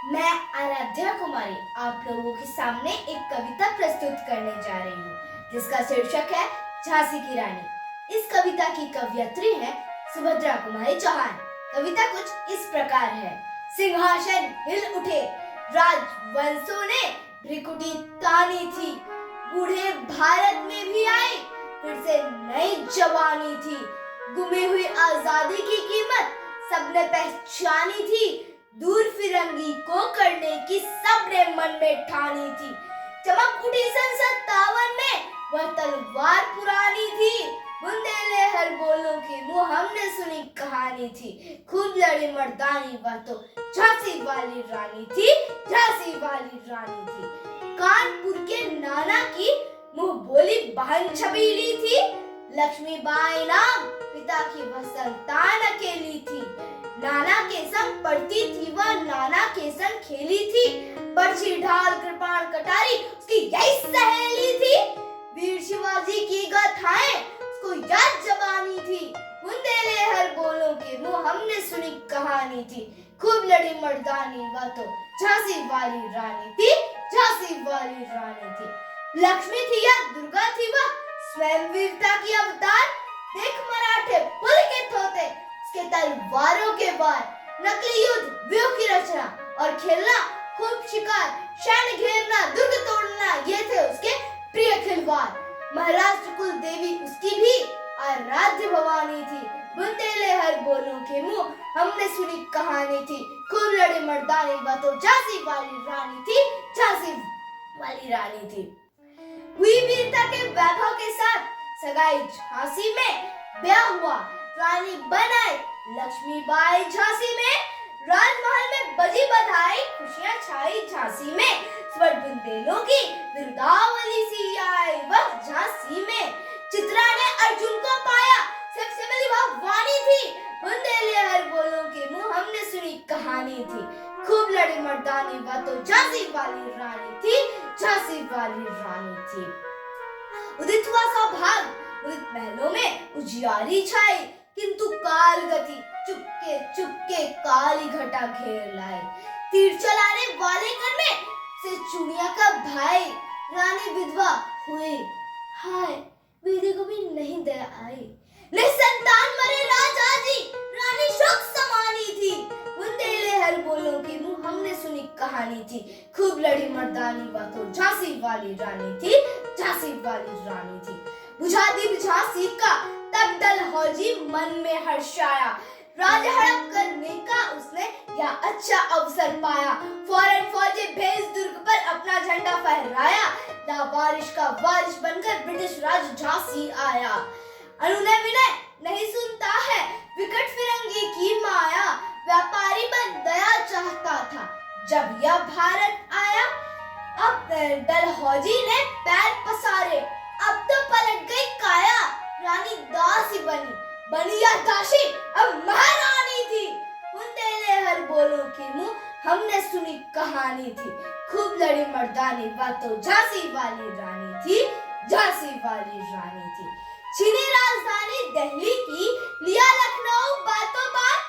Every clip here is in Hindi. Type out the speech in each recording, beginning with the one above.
मैं आराध्या कुमारी आप लोगों के सामने एक कविता प्रस्तुत करने जा रही हूँ जिसका शीर्षक है झांसी की रानी। इस कविता की कवयित्री है सुभद्रा कुमारी चौहान। कविता कुछ इस प्रकार है। सिंहासन हिल उठे, राजवंशों ने भ्रिकुटी तानी थी, बूढ़े भारत में भी आई फिर से नई जवानी थी। गुमी हुई आजादी की कीमत सबने पहचानी थी, दूर फिरंगी को करने की सबने मन में ठानी थी। चमक उठी सन 57 में वह तलवार पुरानी थी, बुंदेले हर बोलों की मुंह हमने सुनी कहानी थी। खूब लड़ी मर्दानी वह तो झांसी वाली रानी थी, झांसी वाली रानी थी। कानपुर के नाना की मुंह बोली बहन छबीली थी, लक्ष्मीबाई नाम पिता की वह संतान अकेली थी। नाना के संग पढ़ती थी वह, नाना के संग खेली थी, बरछी ढाल कृपाण कटारी उसकी यही सहेली थी। वीर शिवाजी की गाथाएं उसको याद जबानी थी, बुंदेले हर बोलों के मुंह हमने सुनी कहानी थी। खूब लड़ी मर्दानी वह तो झांसी वाली रानी थी, झांसी वाली रानी थी। लक्ष्मी थी या दुर्गा थी वह, स्वयं वीरता की अवतार। देख मराठे पुल के थोते, उसके तलवारों के वार। नकली युद्ध व्यूह की रचना और खेलना, खूब शिकार सैन्य घेरना, दुर्ग तोड़ना, ये थे उसके प्रिय खिलवाड़। महाराष्ट्र कुल देवी उसकी भी आराध्य भवानी थी, बुंदेले हर बोलों के मुंह हमने सुनी कहानी थी। खूब लड़ी मर्दानी वह तो झांसी वाली रानी थी, झांसी वाली रानी थी। हुई वीरता के वैभव के साथ सगाई झांसी में, ब्याह हुआ रानी बनाई लक्ष्मीबाई झांसी में। राजमहल में बजी बधाई, खुशियां छाई झांसी में। स्वर बुंदेलों की बिरुदावली सी आई वह झांसी में। चित्रा ने अर्जुन को पाया, सबसे बड़ी वह वाणी थी, बुंदेले हर बोलों के मुंह हमने सुनी कहानी थी। खूब लड़ी मर्दानी वह तो झांसी वाली रानी थी, झांसी वाली रानी थी। उदित हुआ सौभाग्य, उदित महलों में उजियारी छाई, किंतु काल गति चुपके चुपके काली घटा घेर लाए। तीर चलाने वाले कर में से चुनिया का भाई, रानी विधवा हुई, हाय वीरे को भी नहीं दया आई। निसंतान मरे राजा जी, रानी शोक समानी थी, बुंदेले हर बोलों की मुंह हमने सुनी कहानी थी। खूब लड़ी मर्दानी वह तो झांसी वाली रानी थी, झांसी वाली रानी थी। बुझा दी झांसी का तब डलहौजी मन में हर्षाया, राजा हड़प करने का उसने यह अच्छा अवसर पाया। फौरन फौजी भेज दुर्ग पर अपना झंडा फहराया, लावारिश का वारिश बनकर ब्रिटिश राज झांसी आया। अनुनय विनय नहीं सुनता है, विकट फिरंगी की माया, व्यापारी बन दया चाहता था जब यह भारत आया। अब डलहौजी ने पैर पसारे, अब तो पलट गई काया, रानी दासी बनी, बनी या दासी अब महारानी थी, बुंदेले हर बोलों के मुंह हमने सुनी कहानी थी। खूब लड़ी मर्दानी वह तो झांसी वाली रानी थी, झांसी वाली रानी थी। छीनी राजधानी दिल्ली की, लिया लखनऊ बातों बात,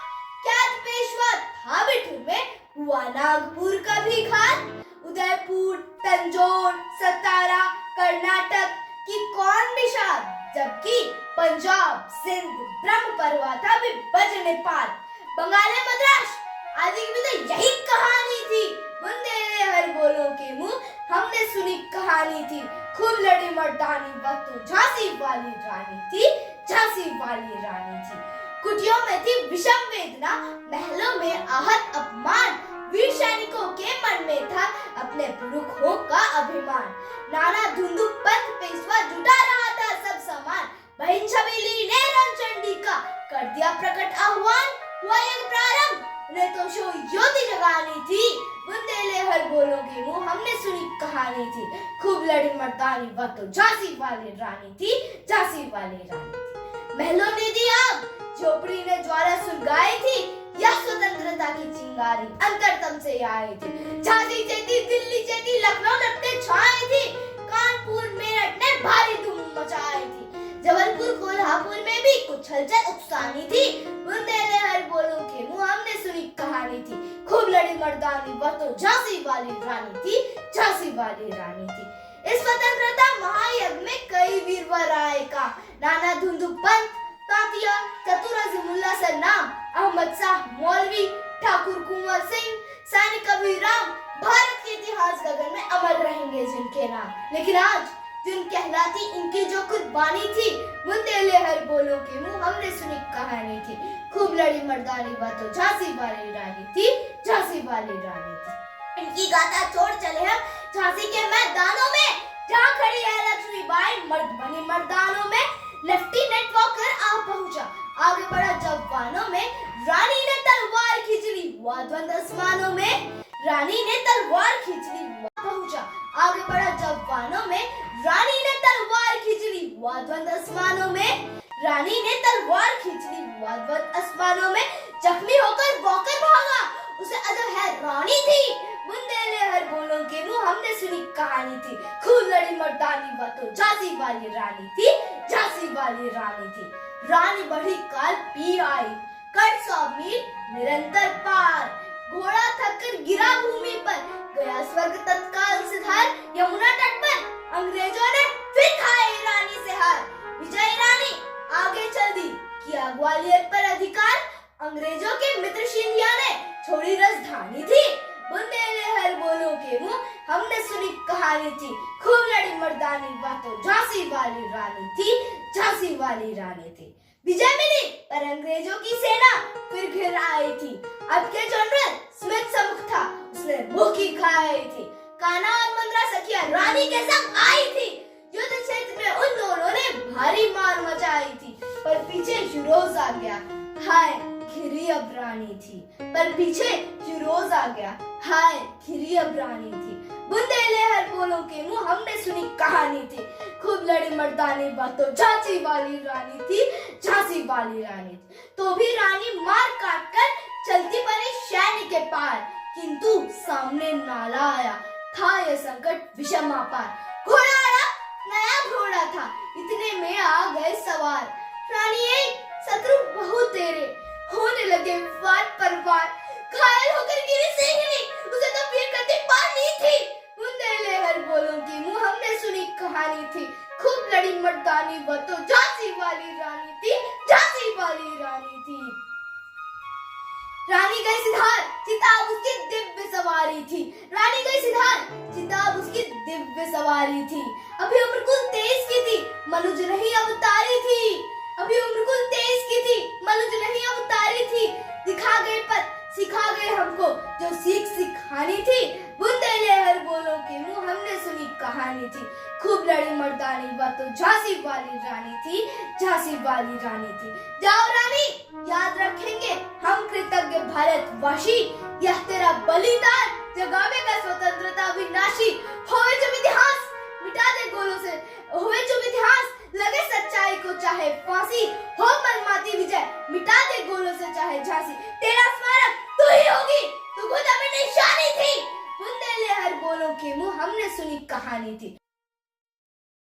कैद पेशवा था बिठूर में, हुआ नागपुर का भी घात। उदयपुर तंजौर सतारा कर्नाटक की कौन निषाद, जबकि पंजाब सिंध ब्रह्मपरवा था भी नेपाल। बंगाल मद्रास आदि की भी तो यही कहानी थी, बुंदेले हर बोलों के मुंह हमने सुनी कहानी थी। खूब लड़ी मर्दानी वह तो झांसी वाली रानी थी, झांसी वाली रानी थी। कुटियों में थी विषम वेदना, महलों में आहत अपमान, वीर सैनिकों के मन में था अपने पुरखों का अभिमान। नाना धुंधु पंथ पेशवा जुटा रहा था सब सामान, बहन छबीली ने रणचंडी का कर दिया प्रकट आह्वान। हुआ एक प्रारंभ, उन्हें तो शो ज्योति जगानी थी, बुंदेले हर बोलों के मुंह हमने सुनी कहानी थी। खूब लड़ी मर्दानी वह तो झांसी वाली रानी थी, झांसी वाली रानी थी। महलों ने दी आग, झोपड़ी ने ज्वाला सुलगाई थी, यह स्वतंत्रता की चिंगारी अंतरतम से आई थी। झांसी चेती दिल्ली चेती लखनऊ लपटे छाई थी, कानपुर मेरठ ने भारी धूम मचाई थी। जबलपुर कोल्हापुर में भी कुछ हलचल उकसानी थी, बुंदेले हर बोलों के मुंह हमने सुनी कहानी थी। खूब लड़ी मर्दानी वह तो झांसी वाली रानी थी, झांसी वाली रानी थी। इस स्वतंत्रता महायज्ञ में कई वीरवर आए का, नाना धुंधु पंत, तांतिया, चतुराजी मुल्ला सन्नाम, अहमद शाह मौलवी, ठाकुर कुंवर सिंह, सैनिक कबीर राम, भारत के इतिहास गगन में अमर रहेंगे जिनके नाम। लेकिन आज जिन कहलाती इनकी जो कुर्बानी थी, बुंदेले हर बोलों के मुंह हमने सुनी कहानी थी। खूब लड़ी मर्दानी वह तो झांसी वाली रानी थी, झांसी वाली रानी थी। इनकी गाथा छोड़ चले हम झांसी के मैदानों में, जहाँ खड़ी है लक्ष्मीबाई मर्द बनी मर्दानों में। लेफ्टिनेंट वॉकर आ पहुंचा, आगे बढ़ा जवानों में, रानी ने तलवार खींच ली हुआ द्वंद आसमानों में। रानी ने तलवार खींच ली हुआ पहुंचा, आगे बढ़ा जवानों में, रानी ने तलवार खींच ली हुआ द्वंद आसमानों में। रानी ने तलवार खींच ली हुआ द्वंद आसमानों में। जख्मी होकर वॉकर भागा, उसे अजब है रानी थी, बुंदेले हर बोलों के मुंह हमने सुनी कहानी थी। खूब लड़ी मर्दानी वह तो झांसी वाली रानी थी, झांसी वाली रानी थी। रानी बढ़ी काल पीर आई, कर 100 मील निरंतर पार। घोड़ा थककर गिरा भूमि पर, गया स्वर्ग तत्काल सिधार। यमुना तट पर अंग्रेजों ने फिर खाए रानी से हार। विजय रानी आगे चल दी, किया ग्वालियर पर अधिकार। अंग्रेजों के मित्र सिंधिया ने छोड़ी राजधानी थी, बुंदेले हर बोलों के मुंह हमने सुनी कहानी थी। खूब लड़ी मर्दानी वह तो झांसी वाली रानी थी, झांसी वाली रानी थी। विजय मिली पर अंग्रेजों की सेना फिर घिर आई थी। अब के जनरल स्मिथ सम्मुख था, उसने मुक्की खाई थी। कान्हा और मंद्रा सखिया रानी के संग आई थी। युद्ध क्षेत्र में उन दोनों ने भारी मार मचाई थी, पर पीछे फिरोज आ गया, हाय खिरी अब रानी थी। पर पीछे फिरोज आ गया, हाय खिरी अब रानी थी। बुंदेले हर बोलों के मुंह हमने सुनी कहानी थी। खूब लड़ी मर्दानी वह तो झांसी वाली रानी थी, झांसी वाली रानी थी। तो भी रानी मार काट कर चलती पड़ी सैन्य के पार, किंतु सामने नाला आया, था यह संकट विषम अपार। घोड़ा आया, नया घोड़ा था, इतने में आ गए सवार। रानी एक शत्रु बहुत तेरे, होने लगे वार पर वार। घायल होकर गिरी सिंहनी, उसे तो वीर गति पानी थी। बुंदेले हर बोलों की मुंह हमने सुनी कहानी थी। खूब लड़ी मर्दानी वह तो झांसी वाली रानी थी, झांसी वाली रानी थी। रानी गई सिधार, चिताब उसकी दिव्य सवारी थी। रानी गई सिधार, चिताब उसकी दिव्य सवारी थी। अभी उम्र कुल 23 की थी, मनुज नहीं अवतारी थी। अभी उम्र कुल 23 की थी, मनुज नहीं अवतारी थी। दिखा गए पथ, सिखा गए हमको जो सीख सिखानी थी। बुंदेले हर बोलों के मुंह हमने सुनी कहानी थी। खूब लड़ी मर्दानी वह तो झांसी वाली रानी थी, झांसी वाली रानी थी। जाओ रानी, याद रखेंगे हम कृतज्ञ भारतवासी। यह तेरा बलिदान जगावेगा स्वतंत्रता विनाशी। होवे जब इतिहास मिटा दे गोलों से, होवे जब इतिहास लगे सच्चाई को चाहे फांसी। हो मरमाती विजय मिटा दे गोलों से चाहे झांसी। तेरा स्मारक तू ही होगी, तू खुद हमें निशानी थी। बुंदेले हर बोलों के मुंह हमने सुनी कहानी थी।